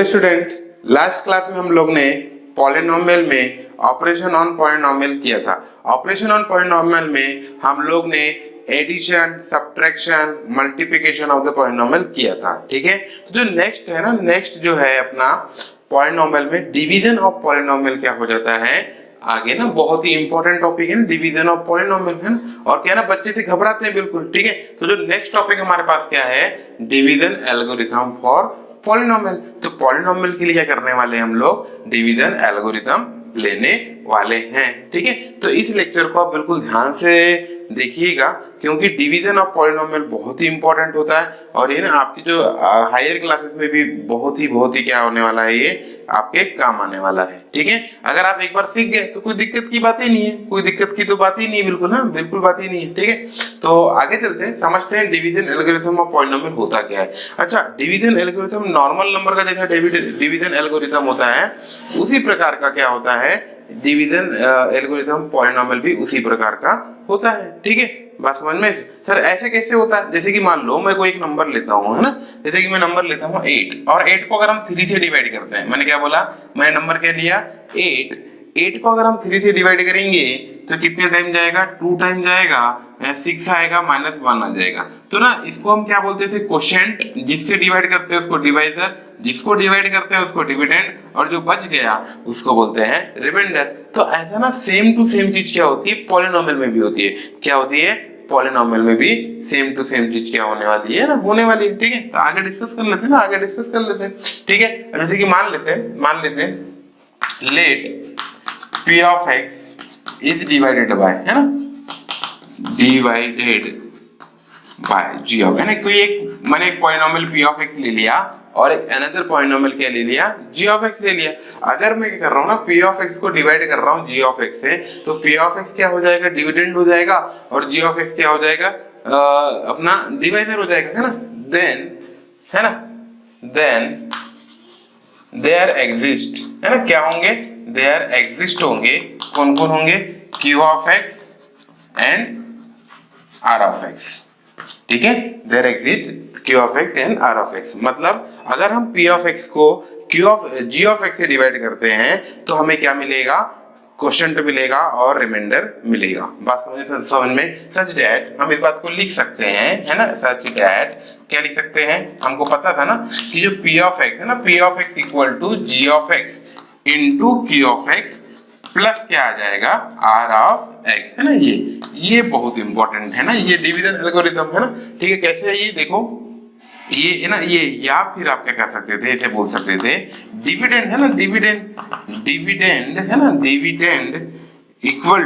Hello student, last class में हम लोग ने पॉलिनोमियल में ऑपरेशन ऑन पॉलिनोमियल किया था। ऑपरेशन ऑन पॉलिनोमियल में हम लोग ने addition, subtraction, multiplication of the polynomial किया था। ठीक है, तो जो नेक्स्ट है ना, नेक्स्ट जो है अपना पॉलिनोमियल में डिवीजन ऑफ पॉलिनोमियल क्या हो जाता है आगे ना, बहुत ही इंपॉर्टेंट टॉपिक है ना डिवीजन ऑफ पॉलिनोमियल, है ना। और क्या ना, बच्चे से घबराते हैं बिल्कुल। ठीक है, तो जो नेक्स्ट टॉपिक हमारे पास क्या है, डिवीजन एल्गोरिथम फॉर पॉलिनोमियल। तो पॉलिनोमियल के लिए क्या करने वाले हैं हम लोग, डिवीजन एल्गोरिथम लेने वाले हैं। ठीक है, तो इस लेक्चर को आप बिल्कुल ध्यान से देखिएगा, क्योंकि डिवीजन ऑफ पॉलिनोमियल बहुत ही इंपॉर्टेंट होता है और ये ना आपकी जो हायर क्लासेस में भी बहुत ही क्या होने वाला है, ये आपके काम आने वाला है। ठीक है, अगर आप एक बार सीख गए तो कोई दिक्कत की बात ही नहीं है, कोई दिक्कत की तो बात ही नहीं है, बिल्कुल ना, बिल्कुल बात ही नहीं है। ठीक है, तो आगे चलते हैं, समझते हैं डिवीजन एल्गोरिथम ऑफ पॉलिनोमियल होता क्या है। अच्छा, डिवीजन एल्गोरिथम नॉर्मल नंबर का जैसा डिवीजन एल्गोरिथम होता है, उसी प्रकार का क्या होता है, डिवीजन एल्गोरिथम पॉलिनोमियल भी उसी प्रकार का होता है। ठीक है, बात समझ में। सर ऐसे कैसे होता है, जैसे कि मान लो मैं कोई एक नंबर लेता हूँ, है ना, जैसे कि मैं नंबर लेता हूँ 8 और 8 को अगर हम 3 से डिवाइड करते हैं, मैंने क्या बोला, मैंने नंबर क्या लिया 8 को अगर हम 3 से डिवाइड करेंगे तो कितने टाइम जाएगा, 2 टाइम जाएगा, 6 आएगा, -1 आ जाएगा। तो ना इसको हम क्या बोलते थे, कोशेंट। जिससे डिवाइड करते हैं उसको डिवाइजर, जिसको डिवाइड करते हैं उसको डिविडेंड, और जो बच गया उसको बोलते हैं रिमाइंडर। तो ऐसा ना सेम टू सेम चीज क्या होती है, पॉलिनोमियल में भी होती है। क्या होती है, पॉलिनोमियल में भी सेम टू सेम चीज क्या होने वाली है ना, होने वाली है। ठीक है, तो आगे डिस्कस कर लेते हैं ना, आगे डिस्कस कर लेते हैं। ठीक है, जैसे कि मान लेते हैं let p of x is divided by, है ना, डिवाइडेड बाय g ऑफ, है ना, कोई एक मैंने एक पॉलिनोमियल p ऑफ x ले लिया और एक अनदर पॉलिनोमियल क्या ले लिया, g ऑफ x ले लिया। अगर मैं क्या कर रहा हूँ ना, p ऑफ x को डिवाइड कर रहा हूँ g ऑफ x से, तो p ऑफ x क्या हो जाएगा, डिविडेंड हो जाएगा, और g ऑफ x क्या हो जाएगा, अपना डिवाइजर हो जाएगा, है ना। देन देयर एग्जिस्ट, है ना, क्या होंगे, देयर एग्जिस्ट होंगे, कौन कौन होंगे, q of x and r of x। ठीक है, there exist q of x and r of x। मतलब अगर हम p ऑफ x को g ऑफ x से डिवाइड करते हैं तो हमें क्या मिलेगा, क्वोशंट मिलेगा और रिमाइंडर मिलेगा। बात समझ में। सच डैट हम इस बात को लिख सकते हैं, है ना, सच डैट क्या लिख सकते हैं, हमको पता था ना कि जो p ऑफ x है ना, p of x equal to g of x into q of x plus क्या आ जाएगा, r ऑफ x, है ना। ये बहुत इंपॉर्टेंट है ना, ये डिवीजन एल्गोरिथम है ना। ठीक है, कैसे है ये देखो, ये है ना, ये या फिर आप क्या कर सकते थे, इसे बोल सकते थे डिविडेंड, है ना, डिविडेंड है ना, डिविडेंड इक्वल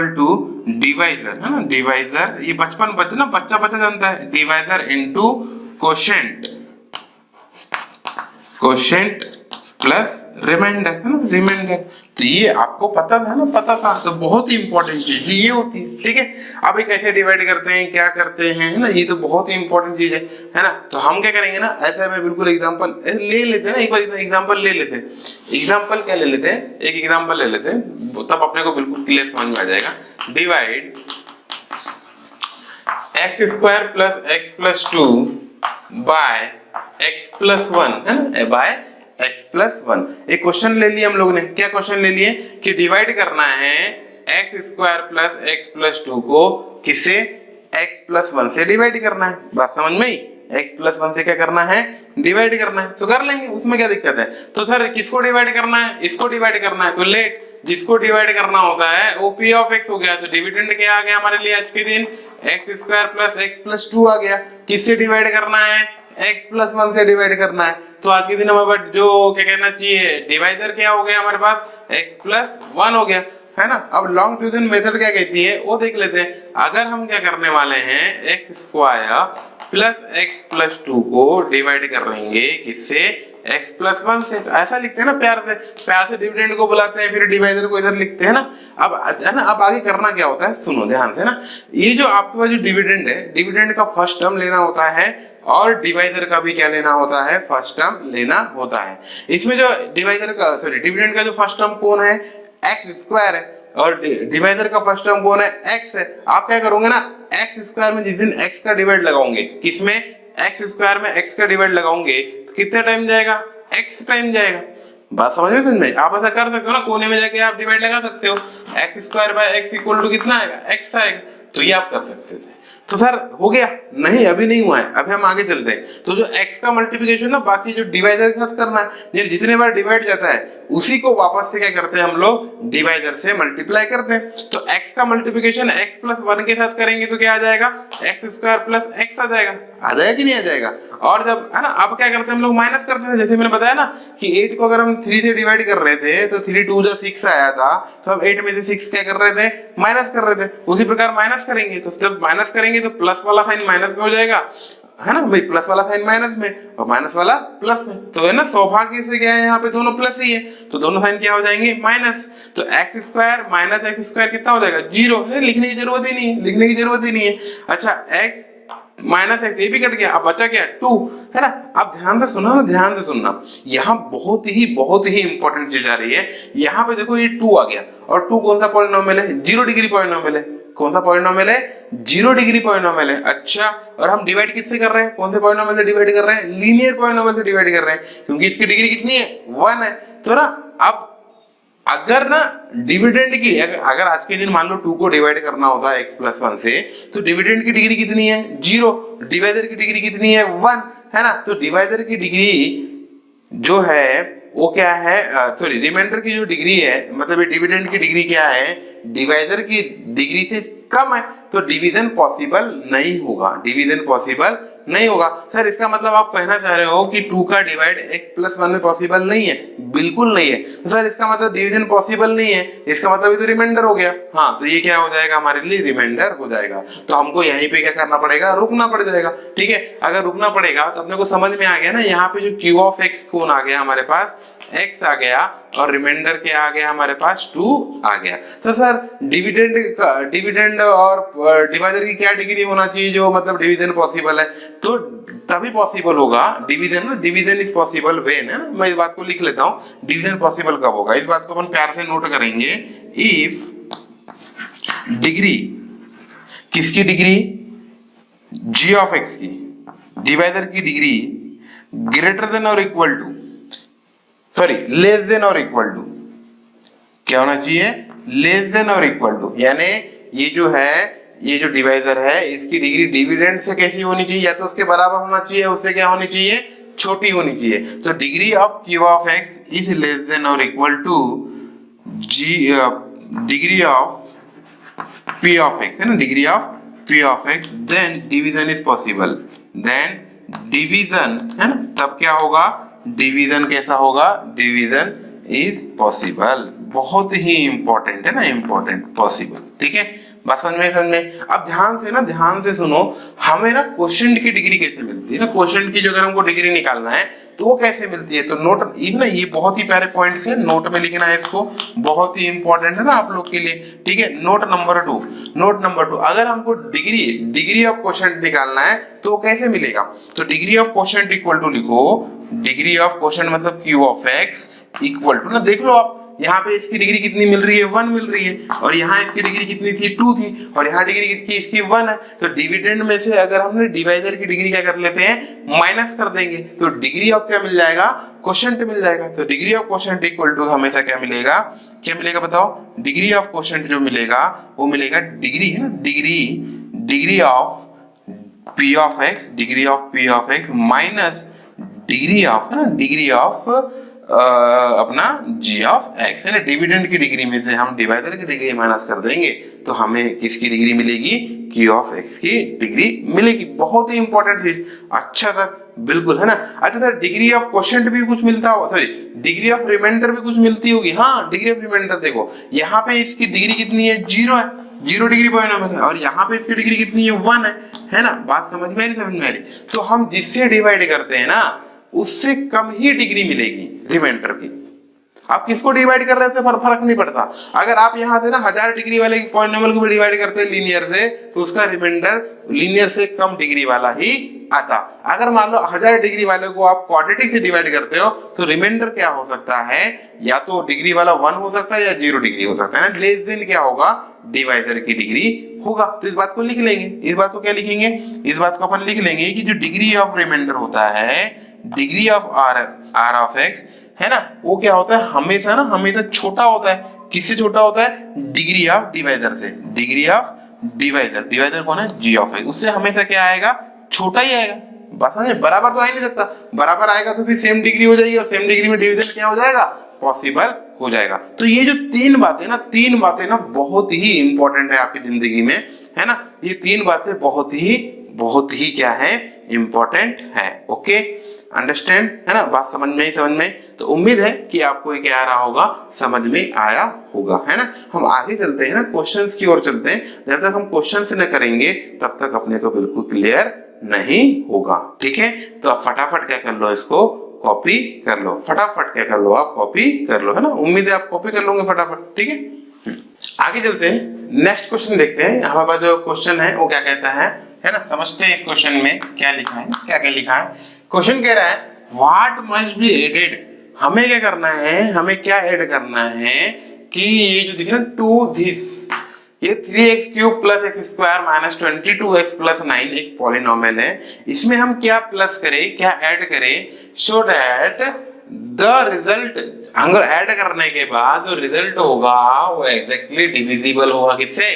टू डिवाइजर, है ना, डिवाइजर, ये बच्चा जानता है, divisor into quotient plus remainder, है ना, रिमाइंडर। तो ये आपको पता था ना, पता था, तो बहुत ही इंपॉर्टेंट चीज ये होती है। ठीक है, अब ये कैसे डिवाइड करते हैं, क्या करते हैं, है ना, ये तो बहुत ही इंपॉर्टेंट चीज है ना। तो हम क्या करेंगे ना, ऐसे में बिल्कुल एग्जांपल ले लेते हैं ना, एक बार एग्जांपल ले लेते हैं। एग्जांपल क्या ले लेते हैं, एक एग्जांपल ले लेते हैं, तब अपने को बिल्कुल क्लियर समझ में आ जाएगा। Divide x² plus x plus 2 by x plus 1, है ना, बाय x प्लस 1। एक क्वेश्चन ले लिया हम लोग ने, क्या क्वेश्चन ले लिए कि डिवाइड करना है x² प्लस x प्लस 2 को किससे, x प्लस 1 से डिवाइड करना है। बात समझ में आई, x प्लस 1 से क्या करना है, डिवाइड करना है, तो कर लेंगे, उसमें क्या दिक्कत है। तो सर किसको डिवाइड करना है, इसको डिवाइड करना है, तो लेट जिसको डिवाइड करना होता है वो p ऑफ x हो गया। तो डिविडेंड क्या आ गया हमारे लिए आज के दिन, x² प्लस x प्लस 2 आ गया। किससे डिवाइड करना है, x प्लस 1 से डिवाइड करना है। तो आज के दिन हमारे पास जो क्या कहना चाहिए, डिवाइजर क्या हो गया हमारे पास, x प्लस 1 हो गया, है ना। अब लॉन्ग डिवीजन मेथड क्या कहती है वो देख लेते हैं। अगर हम क्या करने वाले हैं, x² प्लस x प्लस 2 को डिवाइड कर लेंगे किससे, x प्लस 1 से। तो ऐसा लिखते हैं ना, प्यार से डिविडेंड को बुलाते हैं, फिर डिवाइजर को इधर लिखते हैं ना। अब है ना, अब आगे करना क्या होता है, सुनो ध्यान से ना। ये जो आपके पास जो डिविडेंड है, डिविडेंड का फर्स्ट टर्म लेना होता है और डिवाइजर का भी क्या लेना होता है, फर्स्ट टर्म लेना होता है। इसमें जो डिविडेंड का जो फर्स्ट टर्म कौन है, x² है, और डिवाइजर का फर्स्ट टर्म कौन है, x है। आप क्या करोगे ना, x² में जिस दिन x का डिवाइड लगाओगे, किसमें, x² में x का डिवाइड लगाओगे, तो कितना टाइम जाएगा, x टाइम जाएगा। बात समझ में? आप ऐसा कर सकते हो ना, कोने में जाके आप डिवाइड लगा सकते हो, x square by x equal to कितना आएगा, x आएगा। तो ये आप कर सकते थे। तो सर हो गया? नहीं, अभी नहीं हुआ है, अभी हम आगे चलते हैं। तो जो x का मल्टीप्लिकेशन ना बाकी जो डिवाइडर के साथ करना है, जितने बार डिवाइड जाता है उसी को वापस से क्या करते हैं हम लोग, डिवाइडर से मल्टीप्लाई करते हैं। तो x का मल्टीप्लिकेशन x प्लस 1 के साथ करेंगे तो क्या आ जाएगा, x स्क्वायर प्लस x आ जाएगा। आ जाएगा कि नहीं आ जाएगा? और जब है ना, अब क्या करते हैं हम लोग, माइनस करते थे। जैसे मैंने बताया ना कि 8 को अगर हम 3 से डिवाइड कर रहे थे तो 3 2 6 आया था, तो हम 8 में से 6 क्या कर रहे थे, माइनस कर रहे थे। उसी प्रकार माइनस करेंगे तो जब माइनस करेंगे तो प्लस वाला साइन माइनस में हो जाएगा, है ना भाई, प्लस वाला साइन माइनस में और माइनस वाला प्लस में। तो है ना, सौभाग्य से क्या है, यहाँ पे दोनों प्लस ही है, तो दोनों साइन क्या हो जाएंगे, माइनस। तो x square minus x square कितना हो जाएगा, 0। लिखने की जरूरत ही नहीं है, लिखने की जरूरत ही नहीं है। अच्छा, x माइनस एक्स, ये भी कट गया, अब बचा क्या, 2, है ना। अब ध्यान से सुनना ना, ध्यान से सुनना, यहाँ बहुत ही इंपॉर्टेंट चीज आ रही है। यहाँ पे देखो ये 2 आ गया, और 2 कौन सा पॉलिनोमियल है, 0 डिग्री पॉलिनोमियल है। कौन सा पॉलिनोमियल है, 0 डिग्री पॉलिनोमियल है। अच्छा, और हम डिवाइड किससे कर रहे हैं, कौन से पॉलिनोमियल से डिवाइड कर रहे हैं, लीनियर पॉलिनोमियल से डिवाइड कर रहे हैं, क्योंकि इसकी डिग्री कितनी है, 1 है। तो ना अब अगर ना डिविडेंड की, अगर आज के दिन मान लो 2 को डिवाइड करना होता है x प्लस 1 से, तो डिविडेंड की डिग्री कितनी है, 0। डिवाइडर की डिग्री कितनी है, 1, है ना। तो डिवाइडर की डिग्री जो है वो क्या है, सॉरी, रिमाइंडर की जो डिग्री है, मतलब ये डिविडेंड की डिग्री क्या है, डिवाइडर की डिग्री से कम है, तो डिवीजन पॉसिबल नहीं होगा, डिवीजन पॉसिबल नहीं होगा। सर इसका मतलब आप कहना चाह रहे हो कि 2 का डिवाइड x प्लस 1 में पॉसिबल नहीं है? बिल्कुल नहीं है। तो सर इसका मतलब डिवीजन पॉसिबल नहीं है, इसका मतलब ये तो रिमाइंडर हो गया। हाँ, तो ये क्या हो जाएगा, हमारे लिए रिमाइंडर हो जाएगा। तो हमको यहीं पे क्या करना पड़ेगा, रुकना पड़ जाएगा। ठीक है, अगर रुकना पड़ेगा तो अपने को समझ में आ गया ना, यहाँ पे जो q ऑफ x कौन आ गया हमारे पास, x आ गया, और रिमाइंडर क्या आ गया हमारे पास, 2 आ गया। तो सर डिविडेंड और डिवाइडर की क्या डिग्री होना चाहिए जो मतलब डिवीजन पॉसिबल है, तो तभी पॉसिबल होगा डिवीजन ना। डिवीजन इज पॉसिबल व्हेन, है ना। मैं इस बात को लिख लेता हूं, डिवीजन पॉसिबल कब होगा, इस बात को अपन प्यार से नोट करेंगे। इफ डिग्री, किसकी डिग्री, g ऑफ x की, डिवाइडर की डिग्री ग्रेटर देन और equal to, sorry less than और इक्वल टू, क्या होना चाहिए, लेस देन और इक्वल टू। यानी ये जो है, ये जो डिवाइजर है, इसकी डिग्री डिविडेंड से कैसी होनी चाहिए, या तो उसके बराबर होना चाहिए, उससे क्या होनी चाहिए, छोटी होनी चाहिए। तो degree of q of x is less than और equal to g degree of p of x, है ना, degree of p of x, then division is possible, then division, है ना, तब क्या होगा, डिवीजन कैसा होगा, डिवीजन इज पॉसिबल। बहुत ही इंपॉर्टेंट है ना, इंपॉर्टेंट, पॉसिबल। ठीक है, बात समझ में। अब ध्यान से ना, ध्यान से सुनो, हमें ना क्वोशिएंट की डिग्री कैसे मिलती है ना, क्वोशिएंट की जो अगर हमको डिग्री निकालना है तो वो कैसे मिलती है, तो नोट, इवन ना ये बहुत ही प्यारे पॉइंट्स है, नोट में लिखना है इसको, बहुत ही इंपॉर्टेंट है ना आप लोग के लिए। ठीक है, नोट नंबर 2, नोट नंबर 2, अगर हमको डिग्री ऑफ क्वोशिएंट निकालना है तो कैसे मिलेगा, तो degree of quotient equal to लिखो, डिग्री ऑफ क्वोशिएंट मतलब q of x equal to ना, देख लो आप, यहाँ पे इसकी डिग्री कितनी मिल रही है, 1 मिल रही है, और यहाँ इसकी डिग्री कितनी थी, 2 थी, और यहाँ डिग्री किसकी, इसकी 1 है। तो डिविडेंड में से अगर हमने डिवाइडर की डिग्री क्या कर लेते हैं, माइनस कर देंगे, तो डिग्री ऑफ क्या मिल जाएगा, क्वोशिएंट मिल जाएगा। तो degree of quotient equal to हमेशा क्या मिलेगा, क्या मिलेगा बताओ, डिग्री ऑफ क्वोशिएंट जो मिलेगा वो मिलेगा डिग्री, है ना, degree of p of x, degree of p of x minus degree of, है ना, डिग्री ऑफ अपना g ऑफ x, है ना। डिविडेंड की डिग्री में से हम डिवाइडर की डिग्री माइनस कर देंगे तो हमें किसकी डिग्री मिलेगी, q ऑफ x की डिग्री मिलेगी। बहुत ही इंपॉर्टेंट चीज। अच्छा सर, बिल्कुल, है ना। अच्छा सर, डिग्री ऑफ क्वोशिएंट भी कुछ मिलता हो, सॉरी डिग्री ऑफ रिमाइंडर भी कुछ मिलती होगी। हाँ, डिग्री ऑफ रिमाइंडर देखो, यहाँ पे इसकी डिग्री कितनी है, 0 है, 0 डिग्री पॉलिनोमियल है, और यहाँ पे इसकी डिग्री कितनी है, 1 है ना। बात समझ में आ रही। तो हम जिससे डिवाइड करते हैं ना उससे कम ही डिग्री मिलेगी रिमाइंडर की। आप किसको डिवाइड कर रहे हैं उससे फर्क नहीं पड़ता। अगर आप यहाँ से ना 1000 डिग्री वाले पॉलिनोमियल को भी डिवाइड करते हैं लीनियर से, तो उसका रिमाइंडर लीनियर से कम डिग्री वाला ही आता। अगर मान लो 1000 डिग्री वाले को आप क्वाड्रेटिक से डिवाइड करते हो तो रिमाइंडर क्या हो सकता है, या तो डिग्री वाला 1 हो सकता है या 0 डिग्री हो सकता है ना। लेस देन क्या होगा, डिवाइडर की डिग्री होगा। तो इस बात को लिख लेंगे, इस बात को क्या लिखेंगे, इस बात को अपन लिख लेंगे कि जो डिग्री ऑफ रिमाइंडर होता है, degree of R of X है ना, वो क्या होता है हमेशा छोटा होता है। किससे छोटा होता है? डिग्री ऑफ डिवाइजर से। डिग्री ऑफ डिवाइजर कौन है? जी ऑफ एक्स। उससे हमेशा क्या आएगा? छोटा ही आएगा। बस समझे, बराबर तो आ ही नहीं सकता। बराबर आएगा तो फिर सेम डिग्री हो जाएगी, और सेम डिग्री में डिवीजन क्या हो जाएगा? पॉसिबल हो जाएगा। तो ये जो तीन बातें ना बहुत ही इंपॉर्टेंट है आपकी जिंदगी में, है ना। ये तीन बातें बहुत ही क्या है? इंपॉर्टेंट है। ओके, अंडरस्टैंड, है ना। बात समझ में तो उम्मीद है कि आपको ये क्या आ रहा होगा? समझ में आया होगा, है ना। हम आगे चलते हैं ना, क्वेश्चंस की ओर चलते हैं। जब तक हम क्वेश्चंस न करेंगे तब तक अपने को बिल्कुल क्लियर नहीं होगा, ठीक है। तो आप फटाफट क्या कर लो, इसको कॉपी कर लो। फटाफट क्या कर लो, आप कॉपी कर लो, है ना। उम्मीद है आप कॉपी कर लोगे फटाफट, ठीक है। आगे चलते हैं, नेक्स्ट क्वेश्चन देखते हैं। हमारे पास जो क्वेश्चन है वो क्या कहता है ना। समझते हैं इस क्वेश्चन में क्या लिखा है, क्या लिखा है। क्वेश्चन कह रहा है व्हाट मस्ट बी एडेड। हमें क्या करना है? हमें क्या ऐड करना है कि ये जो दिख रहा है टू दिस, ये 3x cube plus x square minus 22x plus 9 एक पॉलिनोमियल है। इसमें हम क्या प्लस करें, क्या ऐड करें, सो दैट द रिजल्ट, अगर ऐड करने के बाद जो रिजल्ट होगा वो एग्जैक्टली डिविजिबल होगा किससे?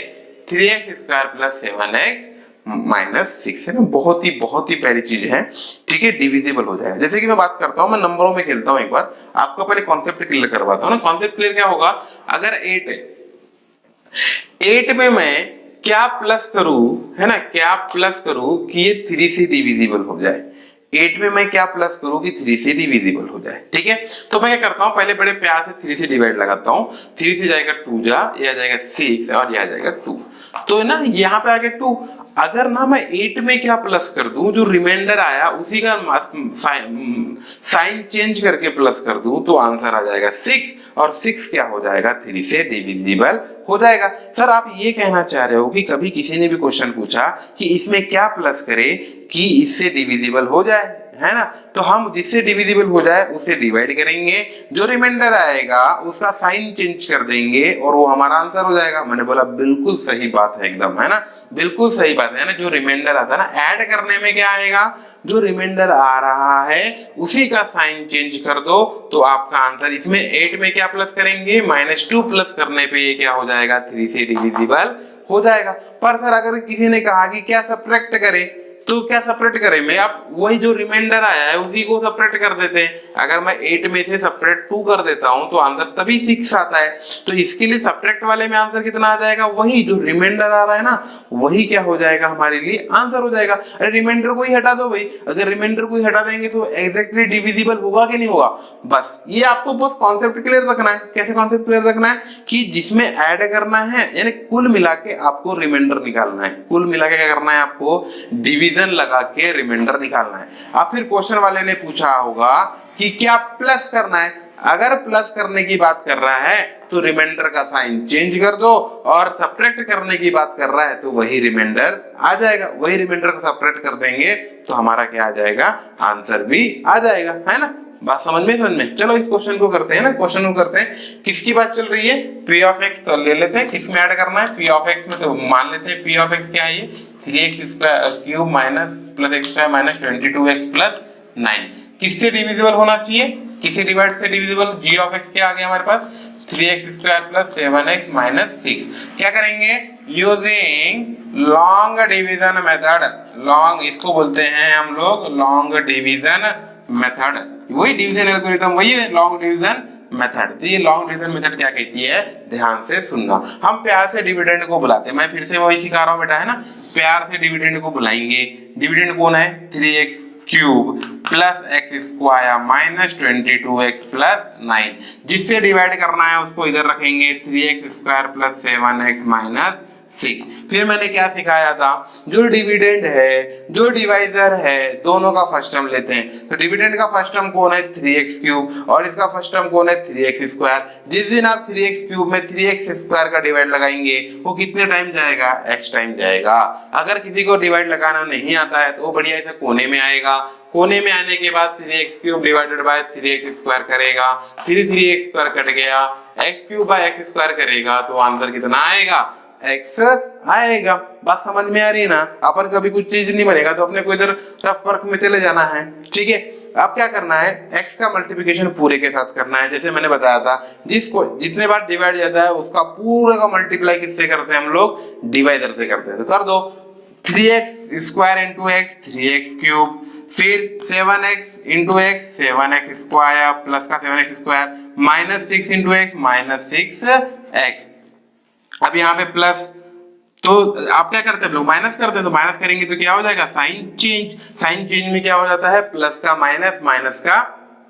3x square plus 7x minus 6 है ना। बहुत ही पहली चीज है, ठीक है, डिविजिबल हो जाएगा। जैसे कि मैं बात करता हूं, मैं नंबरों में खेलता हूं, एक बार आपको पहले कॉन्सेप्ट क्लियर करवाता हूं ना। कॉन्सेप्ट क्लियर क्या होगा? अगर 8 है, 8 में मैं क्या प्लस करूं, है ना, क्या प्लस करूं कि ये 3 से डिविजिबल हो जाए। 8 में मैं क्या प्लस करूं कि 3 से डिविजिबल हो जाए, ठीक है। तो मैं क्या करता हूं, पहले बड़े प्यार से 3 से डिवाइड लगाता हूं। 3 से जाएगा 2 जा, ये आ जाएगा 6 और ये आ जाएगा 2। तो ना यहाँ पे आ गया 2। अगर ना मैं 8 में क्या प्लस कर दूं, जो रिमाइंडर आया उसी का साइन चेंज करके प्लस कर दूं, तो आंसर आ जाएगा 6, और 6 क्या हो जाएगा? 3 से डिविजिबल हो जाएगा। सर आप ये कहना चाह रहे हो कि कभी किसी ने भी क्वेश्चन पूछा कि इसमें क्या प्लस करे कि इससे डिविजिबल हो जाए, है ना। तो हम जिससे डिविजिबल हो जाए उसे डिवाइड करेंगे, जो रिमाइंडर आएगा उसका साइन चेंज कर देंगे और वो हमारा आंसर हो जाएगा। मैंने बोला बिल्कुल सही बात है एकदम, है ना, बिल्कुल सही बात है ना। जो रिमाइंडर आता है ना, ऐड करने में क्या आएगा? जो रिमाइंडर आ रहा है उसी का साइन चेंज कर दो तो आपका आंसर। इसमें 8 में क्या प्लस करेंगे? -2 प्लस करने पे ये क्या हो जाएगा? 3 से डिविजिबल हो जाएगा। पर सर अगर किसी ने कहा कि क्या सब्ट्रैक्ट करे, तो क्या सेपरेट करें? मैं आप वही जो रिमाइंडर आया है उसी को सेपरेट कर देते हैं। अगर मैं 8 में से सेपरेट 2 कर देता हूं तो आंसर तभी 6 आता है। तो इसके लिए सब्ट्रैक्ट वाले में आंसर कितना आ जाएगा? वही जो रिमाइंडर आ रहा है ना, वही क्या हो जाएगा? हमारे लिए आंसर हो जाएगा। अरे रिमाइंडर को ही हटा दो भाई। अगर रिमाइंडर को ही हटा देंगे तो एग्जैक्टली डिविजिबल होगा कि नहीं होगा? बस ये आपको बस कॉन्सेप्ट क्लियर रखना है। कैसे कॉन्सेप्ट क्लियर रखना है? कि जिसमें ऐड करना है, यानी कुल मिला के आपको रिमाइंडर निकालना है। कुल मिला के क्या करना है? आपको डिवीजन लगा के रिमाइंडर निकालना है। अब फिर क्वेश्चन वाले ने पूछा होगा कि क्या प्लस करना है। अगर प्लस करने की बात कर रहा है तो रिमाइंडर का साइन चेंज कर दो, और सब्ट्रैक्ट करने की बात कर रहा है तो वही रिमाइंडर आ जाएगा। वही रिमाइंडर को सब्ट्रैक्ट कर देंगे तो हमारा क्या आ जाएगा? आंसर भी आ जाएगा, है ना। बात समझ में? चलो इस क्वेश्चन को करते हैं ना। क्वेश्चन को करते हैं, किसकी बात चल रही है? P of x. तो ले लेते हैं किस में ऐड करना है? पी ऑफ एक्स में। तो मान लेते हैं पी ऑफ एक्स क्या है? ये 3x square cube minus plus x square minus 22x plus 9 किससे डिविजिबल होना चाहिए? किसी डिवाइड से डिविजिबल। जी ऑफ एक्स क्या आ गया हमारे पास? 3x square plus 7x minus 6। क्या करेंगे? Using long division method. Long, इसको बोलते हैं हम लोग लॉन्ग डिवीजन मेथड। वही डिवीजन एल्गोरिथम, वही है लॉन्ग डिवीजन मेथड। तो ये लॉन्ग डिवीजन मेथड क्या कहती है? ध्यान से सुनना। हम प्यार से डिविडेंड को बुलाते हैं। मैं फिर से वही सिखा रहा हूं बेटा, है ना। प्यार से डिविडेंड को बुलाएंगे। डिविडेंड कौन है? 3x cube plus x square minus 22x plus 9। जिससे डिवाइड करना है उसको इधर रखेंगे, 3x square plus 7x minus 6। फिर मैंने क्या सिखाया था? जो डिविडेंड है, जो डिवाइजर है, दोनों का फर्स्ट टर्म लेते हैं। तो डिविडेंड का फर्स्ट टर्म कौन है? 3x क्यूब, और इसका फर्स्ट टर्म कौन है? 3x square. जिस दिन आप 3x क्यूब में 3x स्क्वायर का डिवाइड लगाएंगे वो कितने टाइम जाएगा? x टाइम जाएगा। अगर किसी को डिवाइड लगाना नहीं आता है तो वो बढ़िया ऐसे कोने में आएगा। कोने में आने के बाद 3x cube divided by 3x square करेगा, 3x स्क्वायर कट गया, x cube by x square करेगा तो आंसर कितना आएगा? x आएगा। बात समझ में आ रही है ना। अपन कभी कुछ चीज नहीं बनेगा तो अपने को इधर रफ वर्क में चले जाना है, ठीक है। अब क्या करना है, x का मल्टीप्लिकेशन पूरे के साथ करना है। जैसे मैंने बताया था, जिसको जितने बार डिवाइड जाता है उसका पूरे का मल्टीप्लाई किससे करते हैं हम लोग, डिवाइडर से करते हैं। तो कर दो 3x square into x 3x cube, फिर 7x into x 7x square plus का 7x square minus 6 into x minus 6x। अब यहाँ पे प्लस, तो आप क्या करते हैं लोग, माइनस करते हैं। तो माइनस करेंगे तो क्या हो जाएगा, साइन चेंज। साइन चेंज में क्या हो जाता है, प्लस का माइनस माइनस का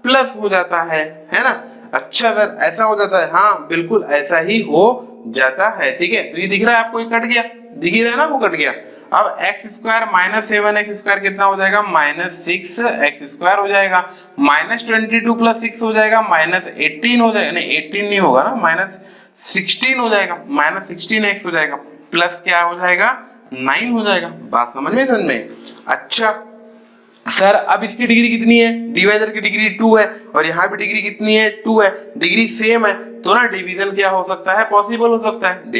प्लस हो जाता है ना। अच्छा सर ऐसा हो जाता है, हाँ बिल्कुल ऐसा ही हो जाता है। ठीक है, तो ये दिख रहा है आपको, ये कट गया, दिख ही रहा है ना, वो कट गया। अब x square minus 7x square कितना हो जाएगा, माइनस 6x स्क्वायर हो जाएगा। माइनस 22 प्लस 6 हो जाएगा माइनस 18 हो जाएगा, नहीं 18 नहीं होगा ना, माइनस 16 हो जाएगा, माइनस 16x हो जाएगा, प्लस क्या हो जाएगा 9 हो जाएगा। बात समझ में। अच्छा सर अब इसकी डिग्री कितनी है, डिवाइडर की डिग्री 2 है और यहाँ भी डिग्री कितनी है, 2 है, डिग्री सेम है, तो ना डिवीजन क्या हो सकता है, पॉसिबल हो सकता है।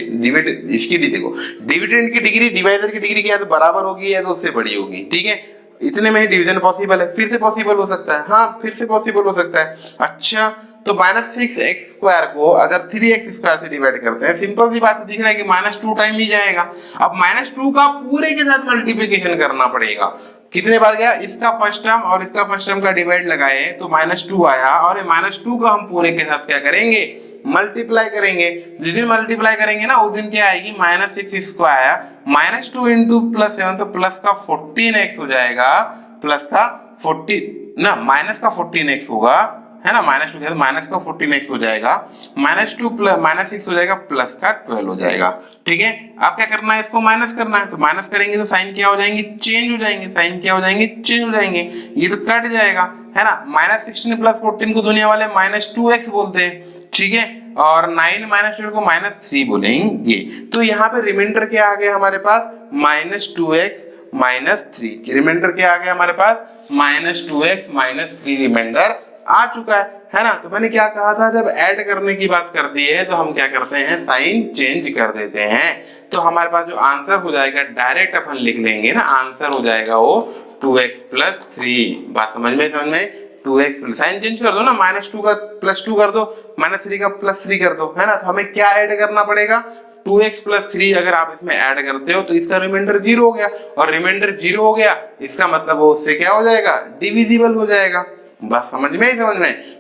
इसकी देखो, डिविडेंड की डिग्री डिवाइडर की डिग्री क्या है, तो बराबर होगी या तो उससे बड़ी होगी। ठीक है, इतने में ही डिवीजन पॉसिबल है। फिर से पॉसिबल हो सकता है, हाँ फिर से पॉसिबल हो सकता है। अच्छा तो माइनस 6x स्क्वायर को अगर 3x स्क्वायर से डिवाइड करते हैं, सिंपल सी बात दिख रहा है कि माइनस 2 टाइम ही जाएगा। अब माइनस 2 का पूरे के साथ मल्टीप्लिकेशन करना पड़ेगा। कितने बार गया, इसका फर्स्ट टर्म और इसका फर्स्ट टर्म का डिवाइड लगाए तो माइनस 2 आया, और ये माइनस 2 का हम पूरे के साथ क्या करेंगे, मल्टीप्लाई करेंगे। जिस दिन मल्टीप्लाई करेंगे ना उस दिन क्या आएगी, minus 6 square minus 2 into plus 7, तो प्लस का 14x हो जाएगा, प्लस का 40 ना माइनस का 14x होगा, है ना, माइनस 2 माइनस का 14x हो जाएगा, माइनस 2 प्लस माइनस 6 हो जाएगा, प्लस का 12 हो जाएगा। ठीक है, अब क्या करना है, इसको माइनस करना है। तो माइनस करेंगे तो साइन क्या हो जाएंगे, चेंज हो जाएंगे, साइन क्या हो जाएंगे, चेंज हो जाएंगे, ये तो कट जाएगा, है ना। माइनस 16 प्लस 14 को दुनिया वाले माइनस 2x बोलते हैं। ठीक है, और 9 माइनस 12 को माइनस 3 बोलेंगे। तो यहाँ पे रिमाइंडर क्या आ गया हमारे पास, माइनस 2x माइनस 3। रिमाइंडर क्या आ गया हमारे पास, माइनस 2x माइनस 3 रिमाइंडर आ चुका है ना। तो मैंने क्या कहा था, जब ऐड करने की बात कर दी है तो हम क्या करते हैं, साइन चेंज कर देते हैं। तो हमारे पास जो आंसर हो जाएगा डायरेक्ट अपन लिख लेंगे ना, आंसर हो जाएगा वो 2x प्लस 3। बात समझ में 2x प्लस, साइन चेंज कर दो ना, माइनस 2 का प्लस 2 कर दो, माइनस 3 का प्लस 3 कर दो, है ना। तो हमें क्या ऐड करना पड़ेगा, 2x प्लस 3 अगर आप इसमें ऐड करते हो तो इसका रिमाइंडर 0 हो गया, और रिमाइंडर 0 हो गया इसका मतलब वो उससे क्या हो जाएगा, डिविजिबल हो जाएगा। बस समझ में।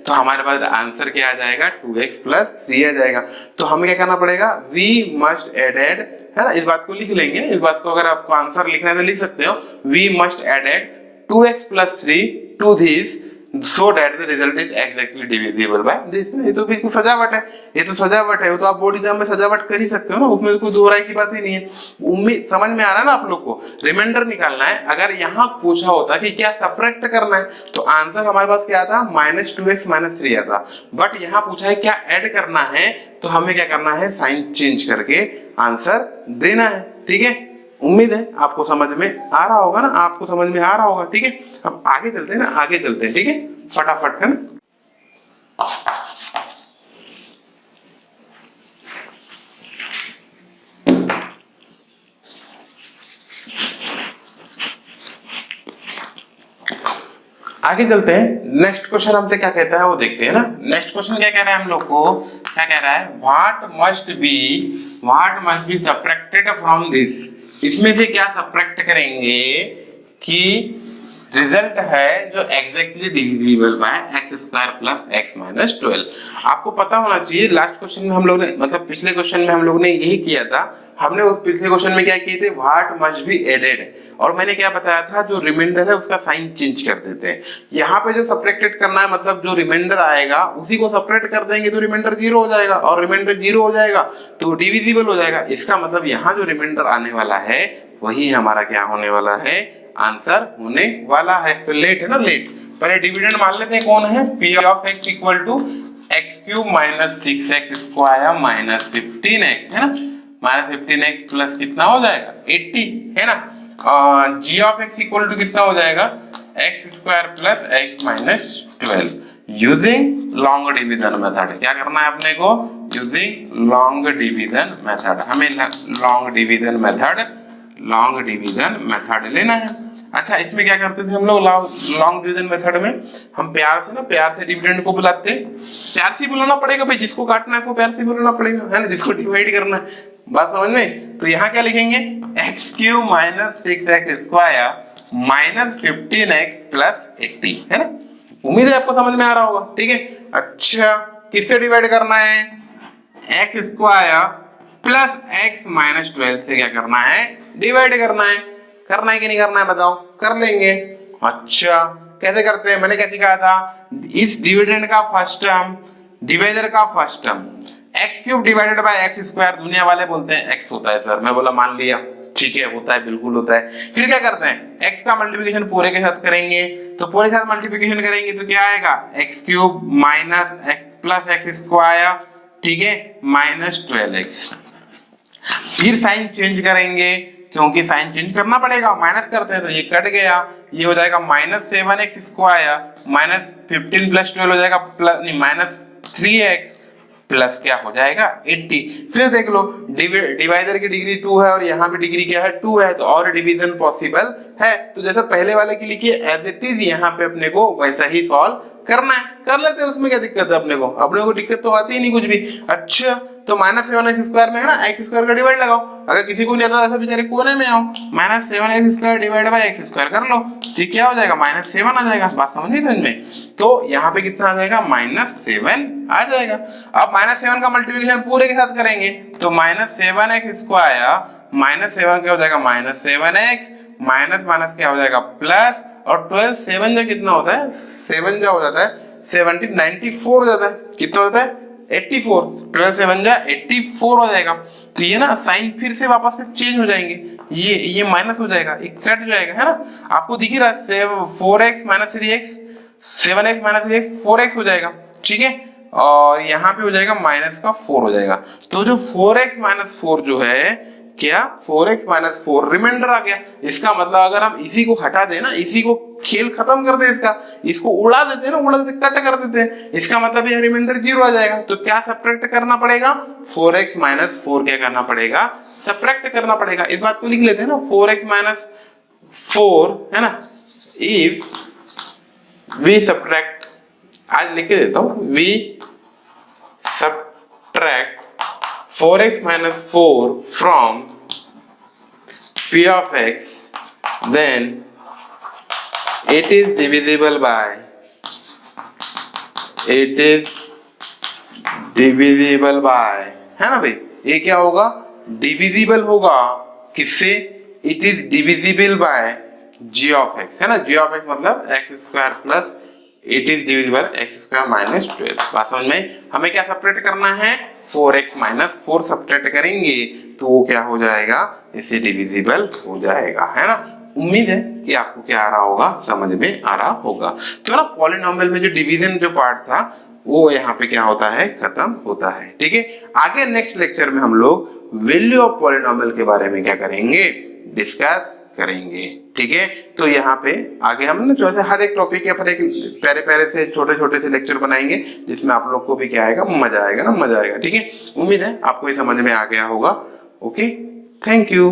तो हमारे पास आंसर क्या आ जाएगा, 2x प्लस 3 आ जाएगा। तो हमें क्या करना पड़ेगा, वी मस्ट एडेड, है ना, इस बात को लिख लेंगे। इस बात को अगर आपको आंसर लिखना है तो लिख सकते हो, we must added 2x plus 3 to this so that the result is exactly divisible by this. ये तो बिल्कुल सजावट है, ये तो सजावट है, वो तो आप बोर्ड एग्जाम में सजावट कर ही सकते हो ना, उसमें कोई दो राय की बात ही नहीं है। उम्मीद समझ में आ रहा है ना आप लोग को। रिमाइंडर निकालना है, अगर यहाँ पूछा होता कि क्या सब्ट्रैक्ट करना है तो आंसर हमारे पास क्या था, माइनस 2x माइनस 3 आता। बट यहाँ पूछा है क्या ऐड करना है, तो हमें क्या करना है, साइन चेंज करके आंसर देना है। ठीक है, उम्मीद है आपको समझ में आ रहा होगा ना, आपको समझ में आ रहा होगा। ठीक है, अब आगे चलते हैं ना, आगे चलते हैं। ठीक है, फटाफट, है ना। आगे चलते हैं, नेक्स्ट क्वेश्चन हमसे क्या कहता है वो देखते हैं ना। नेक्स्ट क्वेश्चन क्या कह रहा है हम लोग को, क्या कह रहा है, what must be subtracted from this. इसमें से क्या सब्ट्रैक्ट करेंगे कि रिजल्ट है जो exactly divisible bye x square plus x minus 12। आपको पता होना चाहिए, लास्ट क्वेश्चन में हम लोग ने, मतलब पिछले क्वेश्चन में हम लोग ने यही किया था। हमने उस पिछले क्वेश्चन में क्या किए थे, व्हाट मस्ट बी एडेड, और मैंने क्या बताया था, जो रिमाइंडर है उसका साइन चेंज कर देते हैं। यहाँ पे जो सब्ट्रैक्टेड करना है, मतलब जो रिमाइंडर आएगा उसी को सब्ट्रैक्ट कर देंगे तो रिमाइंडर 0 हो जाएगा, और रिमाइंडर 0 हो जाएगा तो डिविजिबल हो जाएगा। इसका मतलब यहाँ जो रिमाइंडर आने वाला है वही हमारा क्या होने वाला है, आंसर होने वाला है। तो लेट है ना, लेट। पहले डिविडेंड मान लेते हैं, कौन है, P of X equal to X cube minus 6x square minus 15x, है ना, माइनस 15x प्लस कितना हो जाएगा 80, है ना। जी ऑफ एक्स इक्वल टू कितना हो जाएगा, x square plus x minus 12 using long division method. क्या करना है अपने को, यूजिंग लॉन्ग डिवीजन मेथड। हमें लॉन्ग डिवीजन मेथड लेना है। अच्छा, इसमें क्या करते थे हम लोग लॉन्ग डिवीजन मेथड में, हम प्यार से डिविडेंड को बुलाते हैं। प्यार से बुलाना पड़ेगा भाई, जिसको काटना है उसको प्यार से बुलाना पड़ेगा, है ना, जिसको डिवाइड करना है। बात समझ में? तो यहाँ क्या लिखेंगे, x³ minus 6x² minus 15x plus 80, है ना। उम्मीद है आपको समझ में आ रहा होगा, ठीक है। अच्छा, किससे डिवाइड करना है, x² प्लस x माइनस 12 से क्या करना है, डिवाइड करना है कि नहीं करना है, बताओ। कर लेंगे। अच्छा, कैसे करते हैं, मैंने क्या सिखाया था, इस डिविडेंड का फर्स्ट टर्म, डिवाइडर का first term, x³ divided by x², दुनिया वाले बोलते हैं x होता है सर, मैं बोला मान लिया, ठीक है, होता है, बिल्कुल होता है। फिर क्या करते हैं, x का मल्टीप्लिकेशन पूरे के साथ करेंगे, तो पूरे के साथ मल्टीप्लिकेशन करेंगे तो क्या आएगा, x³ minus x plus x², ठीक है, माइनस 12x। फिर साइन चेंज करेंगे, क्योंकि साइन चेंज करना पड़ेगा, माइनस करते हैं तो ये कट गया, ये हो जाएगा माइनस 7x² माइनस 15 प्लस 12 हो जाएगा प्लस नहीं माइनस 3x प्लस क्या हो जाएगा 80। फिर देख लो, डिवाइडर की डिग्री 2 है और यहाँ पे डिग्री क्या है, 2 है, तो और डिवीजन पॉसिबल है। तो जैसा पहले वाले के लिखिए एज इट इज, यहाँ पे अपने को वैसा ही सॉल्व करना है, कर लेते हैं, उसमें क्या दिक्कत है, अपने को दिक्कत तो आती ही नहीं कुछ भी। अच्छा, तो माइनस 7x² में है ना, x² का डिवाइड लगाओ, अगर किसी को नहीं आता ऐसा बेचारे कोने में आओ, minus 7x² divide by x² कर लो, तो क्या हो जाएगा, माइनस 7 आ जाएगा। बात समझ नहीं समझ में? तो यहाँ पे कितना आ जाएगा, माइनस 7 आ जाएगा। अब माइनस 7 का मल्टीप्लिकेशन पूरे के साथ करेंगे तो माइनस 7x² माइनस 7 क्या हो जाएगा, माइनस 7x माइनस माइनस क्या हो जाएगा, प्लस, और 12 7 जा कितना होता है, 7 जा हो जाता है 70, 94 हो जाता है, कितना होता है 84, 12 7 जा 84 हो जाएगा। तो ये ना साइन फिर से वापस से चेंज हो जाएंगे, ये माइनस हो जाएगा, ये कट जाएगा, है ना, आपको दिख ही रहा है, 4x minus 3x, 7x minus 3x 4x हो जाएगा, ठीक है, और यहाँ पे हो जाएगा माइनस का 4 हो जाएगा। तो जो 4x माइनस 4 जो है क्या, 4x माइनस 4 रिमाइंडर आ गया। इसका मतलब अगर हम इसी को हटा दें ना, इसी को खेल खत्म कर दे, इसको उड़ा देते हैं ना, उड़ा देते कट कर देते हैं, इसका मतलब ये रिमाइंडर 0 आ जाएगा। तो क्या सब्ट्रैक्ट करना पड़ेगा, 4x माइनस 4 क्या करना पड़ेगा, सब्ट्रैक्ट करना पड़ेगा। इस बात को लिख लेते हैं ना, 4x माइनस 4, है ना, इफ वी सब्ट्रैक्ट, आज लिख के देता हूं, we subtract 4x minus 4 from p of x, then it is divisible by, है ना भाई, ये क्या होगा, डिविजिबल होगा किससे, it is divisible by g of x, है ना, g of x मतलब x² plus it is divisible x² minus 12। बात समझ में? हमें क्या सपरेट करना है, 4x माइनस 4 सब्ट्रैक्ट करेंगे तो वो क्या हो जाएगा, इससे डिविजिबल हो जाएगा, है ना। उम्मीद है कि आपको क्या आ रहा होगा, समझ में आ रहा होगा। तो ना पॉलिनोमियल में जो डिवीजन जो पार्ट था वो यहाँ पे क्या होता है, खत्म होता है, ठीक है। आगे नेक्स्ट लेक्चर में हम लोग वैल्यू ऑफ पॉलिनोमियल के बारे में क्या करेंगे, डिस्कस करेंगे, ठीक है। तो यहाँ पे आगे हम ना जो है हर एक टॉपिक के पर एक प्यारे प्यारे से छोटे छोटे से लेक्चर बनाएंगे, जिसमें आप लोग को भी क्या आएगा, मजा आएगा ना, मजा आएगा, ठीक है। उम्मीद है आपको ये समझ में आ गया होगा। Okay, thank you.